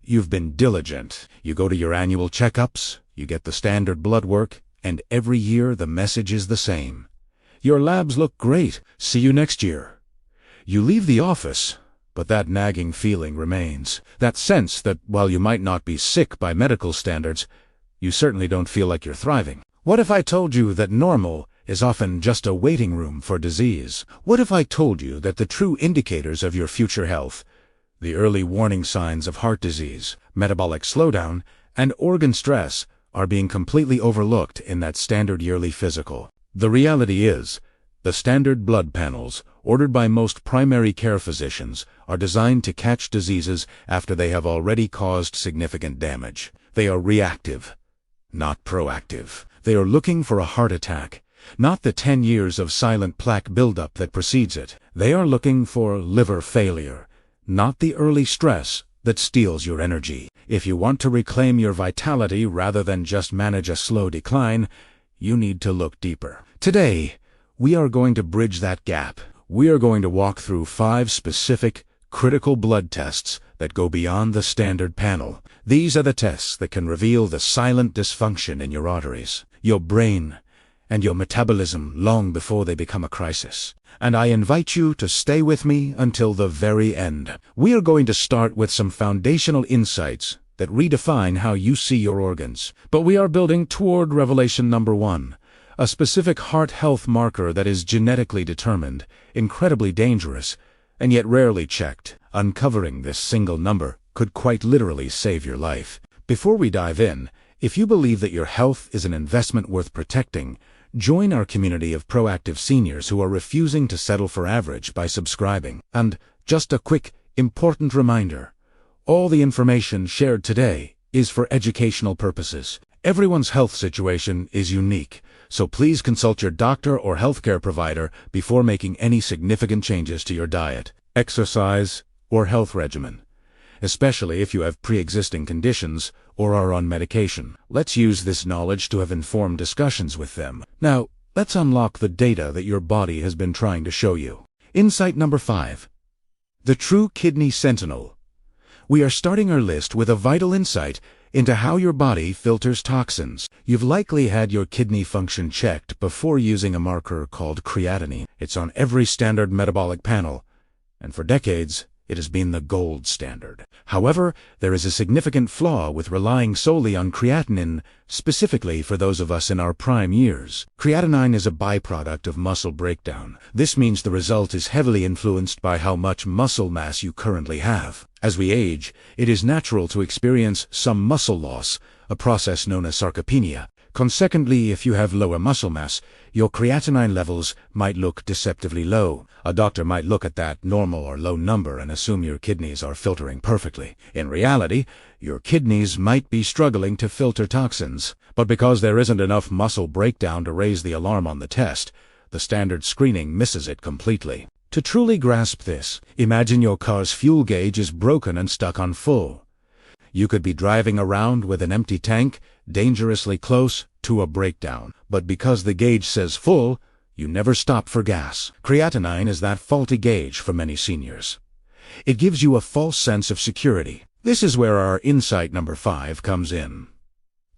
you've been diligent. You go to your annual checkups, you get the standard blood work, and every year the message is the same. Your labs look great. See you next year. You leave the office, but that nagging feeling remains. That sense that while you might not be sick by medical standards, you certainly don't feel like you're thriving. What if I told you that normal is often just a waiting room for disease? What if I told you that the true indicators of your future health, the early warning signs of heart disease, metabolic slowdown, and organ stress, are being completely overlooked in that standard yearly physical? The reality is, the standard blood panels, ordered by most primary care physicians, are designed to catch diseases after they have already caused significant damage. They are reactive, not proactive. They are looking for a heart attack, not the 10 years of silent plaque buildup that precedes it. They are looking for liver failure, not the early stress that steals your energy. If you want to reclaim your vitality rather than just manage a slow decline, you need to look deeper. Today, we are going to bridge that gap. We are going to walk through 5 specific, critical blood tests that go beyond the standard panel. These are the tests that can reveal the silent dysfunction in your arteries, your brain, and your metabolism long before they become a crisis. And I invite you to stay with me until the very end. We are going to start with some foundational insights that redefine how you see your organs. But we are building toward revelation number 1. A specific heart health marker that is genetically determined, incredibly dangerous, and yet rarely checked. Uncovering this single number could quite literally save your life. Before we dive in, if you believe that your health is an investment worth protecting, join our community of proactive seniors who are refusing to settle for average by subscribing. And just a quick, important reminder, all the information shared today is for educational purposes. Everyone's health situation is unique, so please consult your doctor or healthcare provider before making any significant changes to your diet, exercise, or health regimen, especially if you have pre-existing conditions or are on medication. Let's use this knowledge to have informed discussions with them. Now, let's unlock the data that your body has been trying to show you. Insight number 5. The true kidney sentinel. We are starting our list with a vital insight into how your body filters toxins. You've likely had your kidney function checked before using a marker called creatinine. It's on every standard metabolic panel, and for decades, it has been the gold standard. However, there is a significant flaw with relying solely on creatinine, specifically for those of us in our prime years. Creatinine is a byproduct of muscle breakdown. This means the result is heavily influenced by how much muscle mass you currently have. As we age, it is natural to experience some muscle loss, a process known as sarcopenia. Consequently, if you have lower muscle mass, your creatinine levels might look deceptively low. A doctor might look at that normal or low number and assume your kidneys are filtering perfectly. In reality, your kidneys might be struggling to filter toxins, but because there isn't enough muscle breakdown to raise the alarm on the test, the standard screening misses it completely. To truly grasp this, imagine your car's fuel gauge is broken and stuck on full. You could be driving around with an empty tank, dangerously close to a breakdown. But because the gauge says full, you never stop for gas. Creatinine is that faulty gauge for many seniors. It gives you a false sense of security. This is where our insight number 5 comes in.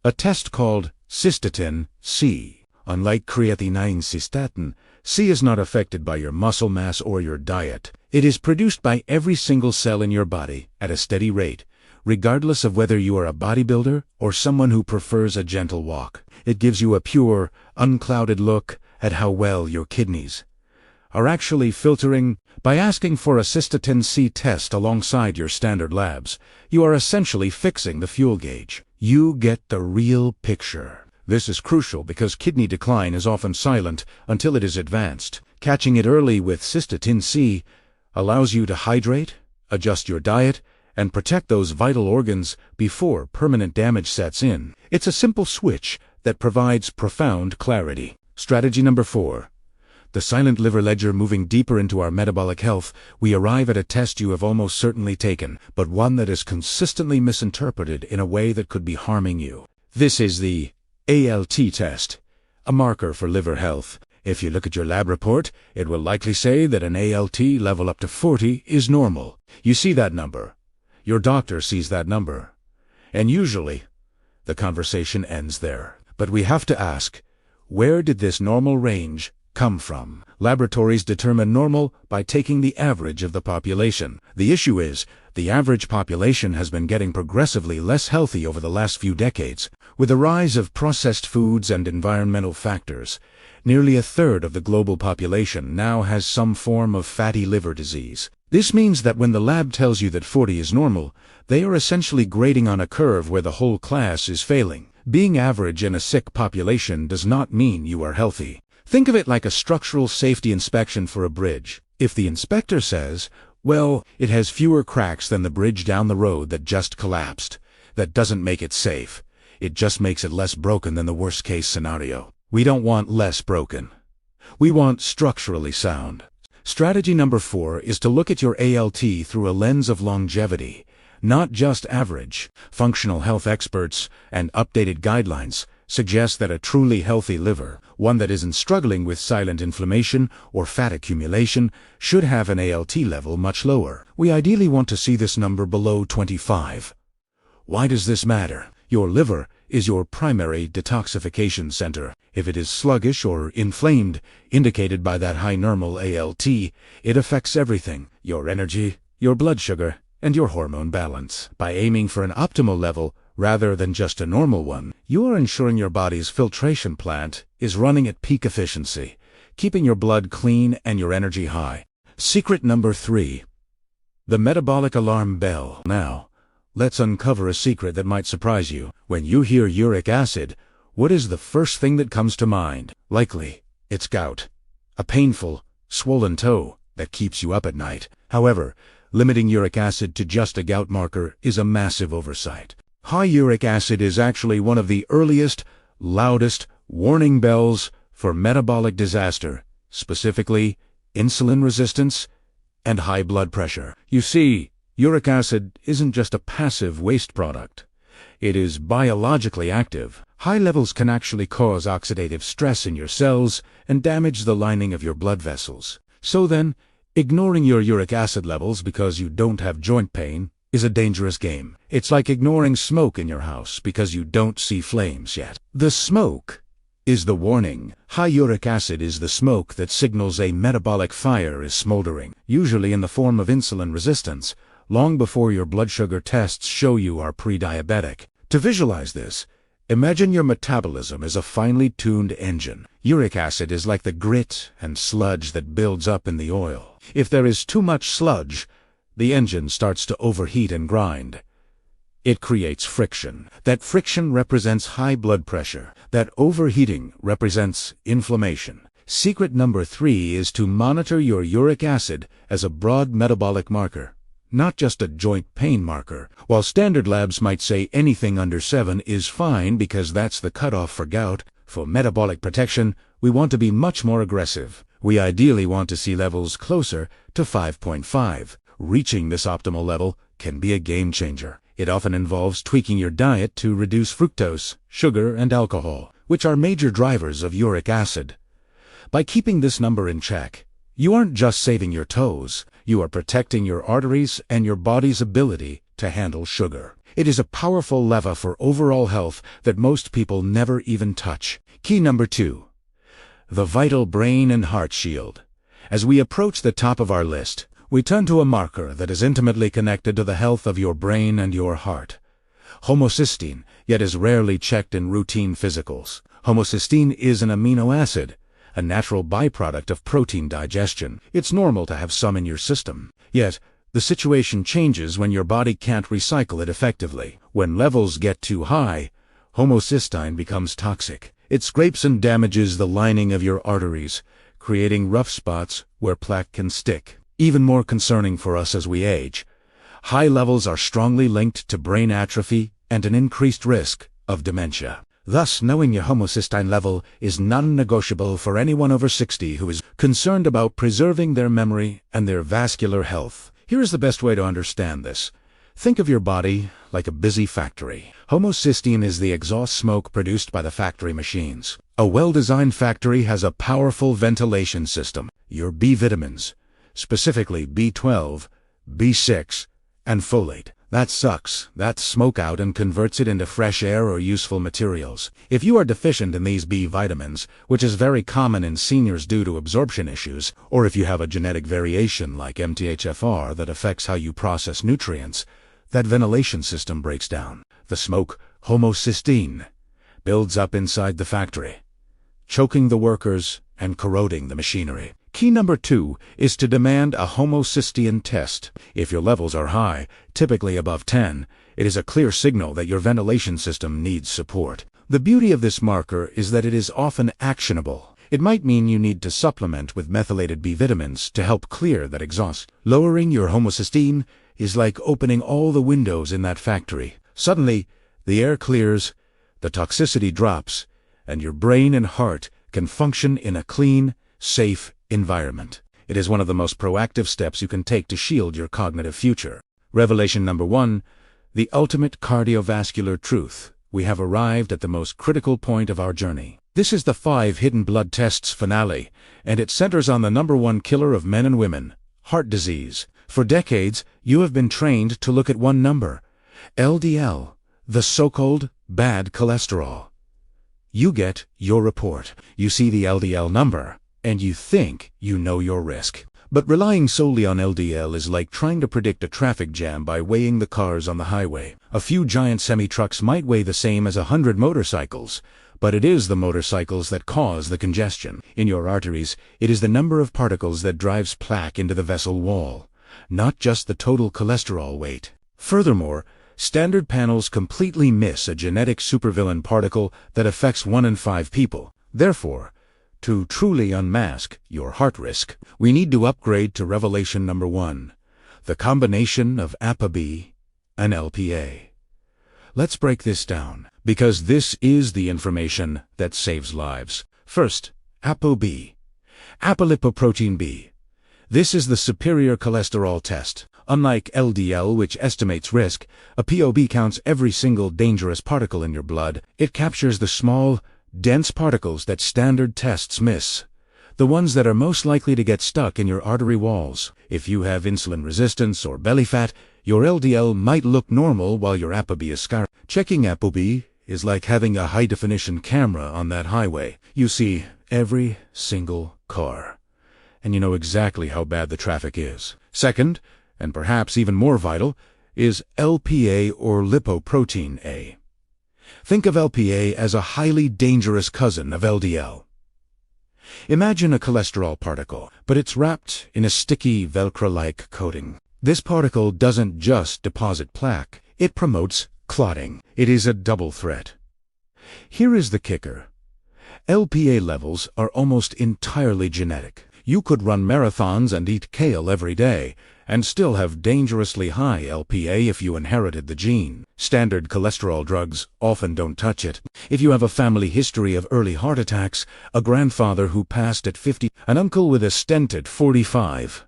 A test called Cystatin C. Unlike creatinine, cystatin C is not affected by your muscle mass or your diet. It is produced by every single cell in your body at a steady rate, regardless of whether you are a bodybuilder or someone who prefers a gentle walk. It gives you a pure, unclouded look at how well your kidneys are actually filtering. By asking for a Cystatin C test alongside your standard labs, you are essentially fixing the fuel gauge. You get the real picture. This is crucial because kidney decline is often silent until it is advanced. Catching it early with Cystatin C allows you to hydrate, adjust your diet, and protect those vital organs before permanent damage sets in. It's a simple switch that provides profound clarity. Strategy number 4. The silent liver ledger. Moving deeper into our metabolic health, we arrive at a test you have almost certainly taken, but one that is consistently misinterpreted in a way that could be harming you. This is the ALT test, a marker for liver health. If you look at your lab report, it will likely say that an ALT level up to 40 is normal. You see that number. Your doctor sees that number. And usually, the conversation ends there. But we have to ask, where did this normal range come from? Laboratories determine normal by taking the average of the population. The issue is, the average population has been getting progressively less healthy over the last few decades. With the rise of processed foods and environmental factors, nearly a third of the global population now has some form of fatty liver disease. This means that when the lab tells you that 40 is normal, they are essentially grading on a curve where the whole class is failing. Being average in a sick population does not mean you are healthy. Think of it like a structural safety inspection for a bridge. If the inspector says, well, it has fewer cracks than the bridge down the road that just collapsed, that doesn't make it safe. It just makes it less broken than the worst-case scenario. We don't want less broken. We want structurally sound. Strategy number 4 is to look at your ALT through a lens of longevity, not just average. Functional health experts and updated guidelines suggest that a truly healthy liver, one that isn't struggling with silent inflammation or fat accumulation, should have an ALT level much lower. We ideally want to see this number below 25. Why does this matter? Your liver is your primary detoxification center. If it is sluggish or inflamed, indicated by that high normal ALT, it affects everything: your energy, your blood sugar, and your hormone balance. By aiming for an optimal level, rather than just a normal one, you are ensuring your body's filtration plant is running at peak efficiency, keeping your blood clean and your energy high. Secret number 3. The metabolic alarm bell. Now, let's uncover a secret that might surprise you. When you hear uric acid, what is the first thing that comes to mind? Likely, it's gout, a painful, swollen toe that keeps you up at night. However, limiting uric acid to just a gout marker is a massive oversight. High uric acid is actually one of the earliest, loudest warning bells for metabolic disaster, specifically insulin resistance and high blood pressure. You see, uric acid isn't just a passive waste product. It is biologically active. High levels can actually cause oxidative stress in your cells and damage the lining of your blood vessels. So then, ignoring your uric acid levels because you don't have joint pain is a dangerous game. It's like ignoring smoke in your house because you don't see flames yet. The smoke is the warning. High uric acid is the smoke that signals a metabolic fire is smoldering, usually in the form of insulin resistance, long before your blood sugar tests show you are pre-diabetic. To visualize this, imagine your metabolism as a finely tuned engine. Uric acid is like the grit and sludge that builds up in the oil. If there is too much sludge, the engine starts to overheat and grind. It creates friction. That friction represents high blood pressure. That overheating represents inflammation. Secret number 3 is to monitor your uric acid as a broad metabolic marker, not just a joint pain marker. While standard labs might say anything under 7 is fine because that's the cutoff for gout, for metabolic protection, we want to be much more aggressive. We ideally want to see levels closer to 5.5. Reaching this optimal level can be a game changer. It often involves tweaking your diet to reduce fructose, sugar, and alcohol, which are major drivers of uric acid. By keeping this number in check, you aren't just saving your toes, you are protecting your arteries and your body's ability to handle sugar. It is a powerful lever for overall health that most people never even touch. Key number 2. The vital brain and heart shield. As we approach the top of our list, we turn to a marker that is intimately connected to the health of your brain and your heart. Homocysteine, yet is rarely checked in routine physicals. Homocysteine is an amino acid, a natural byproduct of protein digestion. It's normal to have some in your system. Yet, the situation changes when your body can't recycle it effectively. When levels get too high, homocysteine becomes toxic. It scrapes and damages the lining of your arteries, creating rough spots where plaque can stick. Even more concerning for us as we age, high levels are strongly linked to brain atrophy and an increased risk of dementia. Thus, knowing your homocysteine level is non-negotiable for anyone over 60 who is concerned about preserving their memory and their vascular health. Here is the best way to understand this. Think of your body like a busy factory. Homocysteine is the exhaust smoke produced by the factory machines. A well-designed factory has a powerful ventilation system. Your B vitamins, specifically B12, B6, and folate. That sucks. That smoke out and converts it into fresh air or useful materials. If you are deficient in these B vitamins, which is very common in seniors due to absorption issues, or if you have a genetic variation like MTHFR that affects how you process nutrients, that ventilation system breaks down. The smoke, homocysteine, builds up inside the factory, choking the workers and corroding the machinery. Key number 2 is to demand a homocysteine test. If your levels are high, typically above 10, it is a clear signal that your ventilation system needs support. The beauty of this marker is that it is often actionable. It might mean you need to supplement with methylated B vitamins to help clear that exhaust. Lowering your homocysteine is like opening all the windows in that factory. Suddenly, the air clears, the toxicity drops, and your brain and heart can function in a clean, safe environment. It is one of the most proactive steps you can take to shield your cognitive future. Revelation number 1, the ultimate cardiovascular truth. We have arrived at the most critical point of our journey. This is the 5 hidden blood tests finale, and it centers on the number 1 killer of men and women, heart disease. For decades, you have been trained to look at one number, LDL, the so-called bad cholesterol. You get your report. You see the LDL number, and you think you know your risk. But relying solely on LDL is like trying to predict a traffic jam by weighing the cars on the highway. A few giant semi-trucks might weigh the same as 100 motorcycles, but it is the motorcycles that cause the congestion. In your arteries, it is the number of particles that drives plaque into the vessel wall, not just the total cholesterol weight. Furthermore, standard panels completely miss a genetic supervillain particle that affects 1 in 5 people. Therefore, to truly unmask your heart risk, we need to upgrade to revelation number 1, the combination of ApoB and LPA. Let's break this down, because this is the information that saves lives. First, ApoB, apolipoprotein B. This is the superior cholesterol test. Unlike LDL, which estimates risk, ApoB counts every single dangerous particle in your blood. It captures the small, dense particles that standard tests miss, the ones that are most likely to get stuck in your artery walls. If you have insulin resistance or belly fat, your LDL might look normal while your ApoB is scarred. Checking ApoB is like having a high-definition camera on that highway. You see every single car, and you know exactly how bad the traffic is. Second, and perhaps even more vital, is LPA or lipoprotein A. Think of LPA as a highly dangerous cousin of LDL. Imagine a cholesterol particle, but it's wrapped in a sticky Velcro-like coating. This particle doesn't just deposit plaque, it promotes clotting. It is a double threat. Here is the kicker. LPA levels are almost entirely genetic. You could run marathons and eat kale every day, and still have dangerously high LPA if you inherited the gene. Standard cholesterol drugs often don't touch it. If you have a family history of early heart attacks, a grandfather who passed at 50, an uncle with a stent at 45,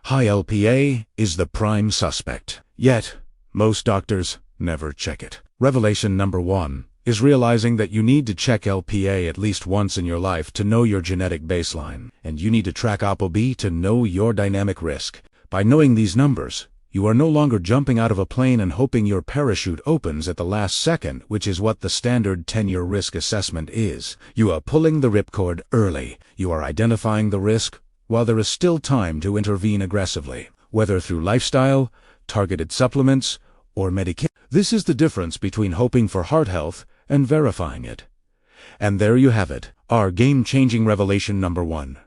high LPA is the prime suspect. Yet, most doctors never check it. Revelation number 1 is realizing that you need to check LPA at least once in your life to know your genetic baseline, and you need to track ApoB to know your dynamic risk. By knowing these numbers, you are no longer jumping out of a plane and hoping your parachute opens at the last second, which is what the standard 10-year risk assessment is. You are pulling the ripcord early. You are identifying the risk while there is still time to intervene aggressively, whether through lifestyle, targeted supplements, or medication. This is the difference between hoping for heart health and verifying it. And there you have it, our game-changing revelation number 1.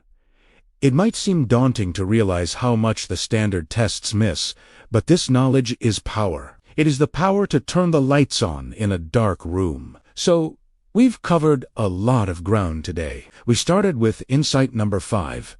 It might seem daunting to realize how much the standard tests miss, but this knowledge is power. It is the power to turn the lights on in a dark room. So, we've covered a lot of ground today. We started with insight number 5,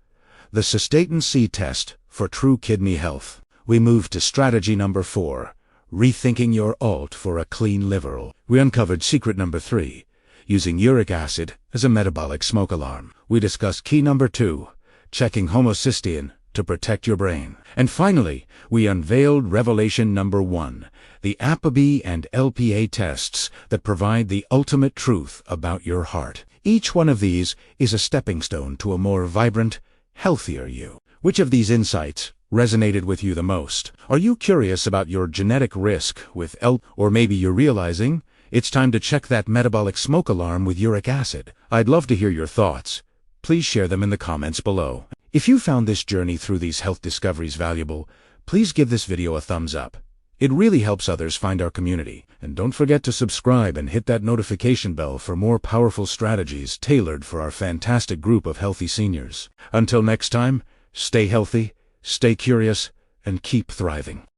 the Cystatin C test for true kidney health. We moved to strategy number 4, rethinking your alt for a clean liver. We uncovered secret number 3, using uric acid as a metabolic smoke alarm. We discussed key number 2, checking homocysteine to protect your brain. And finally, we unveiled revelation number 1, the ApoB and LPA tests that provide the ultimate truth about your heart. Each one of these is a stepping stone to a more vibrant, healthier you. Which of these insights resonated with you the most? Are you curious about your genetic risk with or maybe you're realizing it's time to check that metabolic smoke alarm with uric acid? I'd love to hear your thoughts. Please share them in the comments below. If you found this journey through these health discoveries valuable, please give this video a thumbs up. It really helps others find our community. And don't forget to subscribe and hit that notification bell for more powerful strategies tailored for our fantastic group of healthy seniors. Until next time, stay healthy, stay curious, and keep thriving.